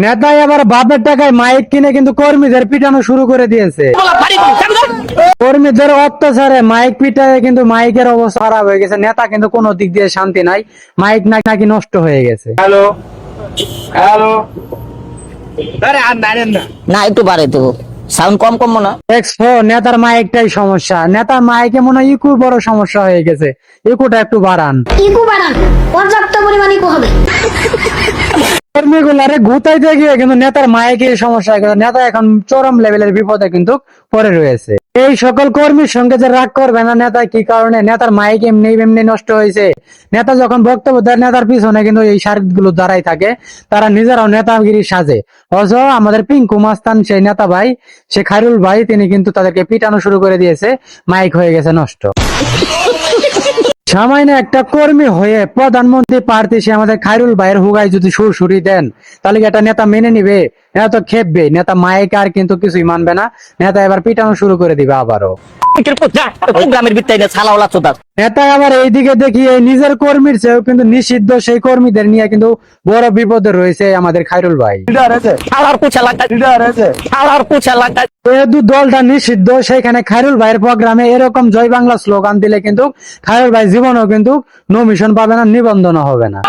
নেতা এবার বাপের টাকায় মাইক কিনে কিন্তু কর্মীদের পিটানো শুরু করে দিয়েছে। কর্মীদের অত্যাচারে মাইক পিটায় কিন্তু মাইকের অবস্থা খারাপ হয়ে গেছে। নেতা কিন্তু কোনো দিক দিয়ে শান্তি নাই, মাইক নাকি নষ্ট হয়ে গেছে। হ্যালো হ্যালো, না একটু বাড়ে তো সাউন্ড কম কম মনে দেখছো নেতার মাইকটাই সমস্যা। নেতার মাইকে মনে হয় ইকুর বড় সমস্যা হয়ে গেছে, ইকুটা একটু বাড়ান। ইকু বাড়ান, পর্যাপ্ত পরিমাণ ইকু হবে। কর্মীগুলারে গুতাইতে গিয়ে কিন্তু নেতার মাইকের সমস্যা হয়ে গেছে। নেতা এখন চরম লেভেলের বিপদে কিন্তু পড়ে রয়েছে। এই সকল কর্মীর সঙ্গে যে রাগ করবে না নেতা, কি কারণে? নেতার মাইক এমনি এমনি নষ্ট হয়েছে। নেতা যখন বক্তব্য দেয় নেতার পিছনে কিন্তু এই শারিকগুলো দাঁড়াই থাকে, তারা নিজেরাও নেতাগিরি সাজে। অথচ আমাদের পিঙ্কু মাস্তান সেই নেতা ভাই, সে খায়রুল ভাই, তিনি কিন্তু তাদেরকে পিটানো শুরু করে দিয়েছে, মাইক হয়ে গেছে নষ্ট। সামান্য একটা কর্মী হয়ে প্রধানমন্ত্রী প্রার্থী সে আমাদের খায়রুল ভাইয়ের হুগায় যদি সুরসুরি দেন, তাহলে কি একটা নেতা মেনে নিবে? নেতা তো খেপবে। নেতা মাইক আর কিন্তু কিছুই মানবে না, নেতা এবার পিটানো শুরু করে দিবে আবারও। গ্রামের ভিত্তাই না ছালাওলা চোদা। নেতা আবার এইদিকে দেখি এই নিজের কর্মীর চেয়েও কিন্তু নিষিদ্ধ সেই কর্মীদের নিয়ে কিন্তু বড় বিপদে রয়েছে আমাদের খায়রুল ভাই। যেহেতু দলটা নিষিদ্ধ, সেখানে খায়রুল ভাইয়ের প্রোগ্রামে এরকম জয় বাংলা স্লোগান দিলে কিন্তু খায়রুল ভাই জীবনেও কিন্তু নমিশন পাবে না, নিবন্ধন হবে না।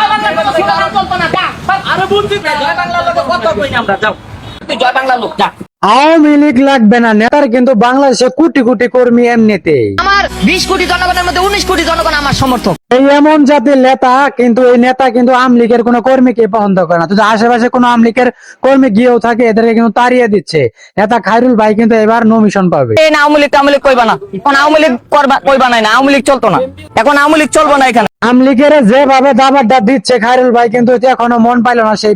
আওয়ামী লীগ লাগবে না, নেতার কিন্তু বাংলাদেশে কোটি কোটি কর্মী এমনিতেই। আমার 20 কোটি জনগণের মধ্যে 19 কোটি জনগণ আমার সমর্থক। এই এমন জাতির নেতা কিন্তু, এই নেতা কিন্তু আওয়ামী লীগের কোনো কর্মীকে পছন্দ করে না। যদি আশেপাশে কোনো আওয়ামী লীগের কর্মী গিয়েও থাকে, এদেরকে কিন্তু তাড়িয়ে দিচ্ছে। নেতা খায়রুল ভাই কিন্তু এবার নমিশন পাবে। এই না আওয়ামী লীগ কইবা না, এখন আওয়ামী লীগ কইবা নাই না, আওয়ামী লীগ চলতো না, এখন আওয়ামী লীগ চলবো না এখানে। আওয়ামী লীগের যেভাবে দাবারটা দিচ্ছে খায়রুল ভাই কিন্তু এখনো মন পাইল না সেই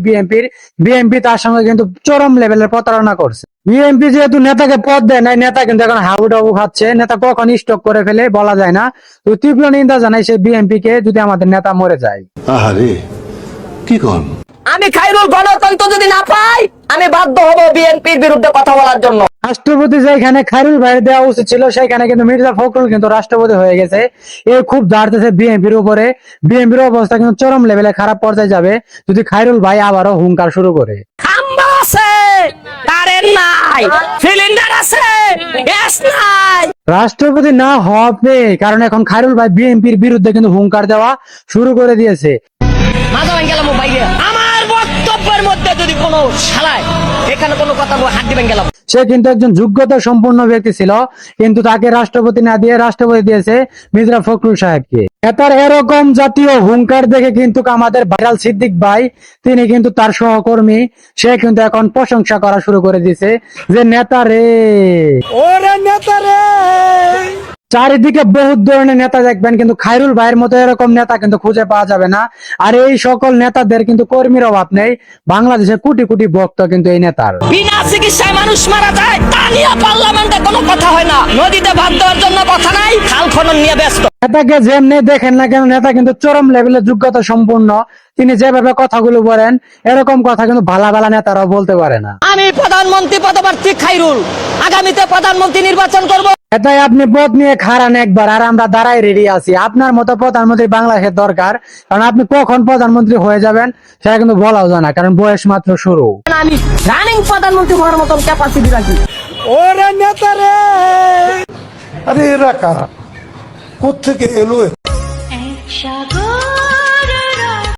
বিএনপি তার সঙ্গে কিন্তু চরম লেভেলের প্রতারণা করছে। বিএনপি যেহেতু নেতাকে পদ দেয় নাই, নেতা কিন্তু এখন হাবুডাবু খাচ্ছে। নেতা কখন স্টক করে ফেলে বলা যায় না। তো তীব্র নিন্দা জানাই সেই বিএনপি কে যদি আমাদের নেতা মরে যায়। আহারে কি কোন? আমি খায়রুল গণতন্ত্র যদি না পাই, আমি বাধ্য হব বিএনপির বিরুদ্ধে কথা বলার জন্য। রাষ্ট্রপতি যেখানে খায়রুল ভাইয়ের দেওয়া উচিত ছিল, সেখানে কিন্তু মির্জা ফখরুল কিন্তু রাষ্ট্রপতি হয়ে গেছে। এই খুব দাঁড়তেছে বিএনপির উপরে। বিএনপির অবস্থা কিন্তু চরম লেভেলে খারাপ পর্যায়ে যাবে যদি খায়রুল ভাই আবারও হুঙ্কার শুরু করে। খাম্বা আছে, কারেন্ট নাই, সিলিন্ডার আছে, গ্যাস নাই। রাষ্ট্রপতি না হবে, কারণ এখন খায়রুল ভাই বিএনপির বিরুদ্ধে কিন্তু হুঙ্কার দেওয়া শুরু করে দিয়েছে। মাথা ভেঙে গেলাম বাইরে, আমার বক্তব্যের মধ্যে যদি কোনো শালায় এখানে কোনো কথা হাত দিবেন গেলাম। সে কিন্তু একজন যোগ্যতা সম্পন্ন ব্যক্তি ছিল, কিন্তু তাকে রাষ্ট্রপতি না দিয়ে রাষ্ট্রপতি দিয়েছে মির্জা ফখরুল সাহেবকে। নেতার এরকম জাতীয় হুঙ্কার দেখে কিন্তু আমাদের ভাইরাল সিদ্দিক ভাই, তিনি কিন্তু তার সহকর্মী, সে কিন্তু এখন প্রশংসা করা শুরু করে দিয়েছে যে নেতা রে, ওরে নেতা রে। চারিদিকে বহুত ধরনের নেতা দেখবেন, কিন্তু খায়রুল ভাইয়ের মতো এরকম নেতা কিন্তু খুঁজে পাওয়া যাবে না। আর এই সকল নেতাদের কিন্তু কর্মীর অভাব নেই। বাংলাদেশে কোটি কোটি ভক্ত কিন্তু এই নেতার। বিনা চিকিৎসায় মানুষ মারা যায়, তা নিয়ে পার্লামেন্টে কোনো কথা হয় না। নদীতে ভাত দেওয়ার জন্য কথা নাই, খাল খনন নিয়ে ব্যস্ত। নেতাকে যেমনি দেখেন না কেন, নেতা কিন্তু চরম লেভেলের যোগ্যতা সম্পূর্ণ। তিনি যেভাবে কথাগুলো বলেন, এরকম কথা কিন্তু ভালা ভালা নেতারাও বলতে পারে না। আমি প্রধানমন্ত্রী পদপ্রার্থী খায়রুল, আগামীতে প্রধানমন্ত্রী নির্বাচন করব। এটাই আপনি পদ নিয়ে খাড়ান একবার, আর আমরা দাঁড়াই রেডি আছি। আপনার মতো প্রধানমন্ত্রী বাংলাদেশের দরকার, কারণ আপনি কখন প্রধানমন্ত্রী হয়ে যাবেন সেটা কিন্তু বলাও যায় না, কারণ বয়স মাত্র শুরু। আমি রানিং প্রধানমন্ত্রী হওয়ার মতন ক্যাপাসিটি রাখি। ওরে নেতা রে, আরে এরা কারা? কোত্থেকে এলো?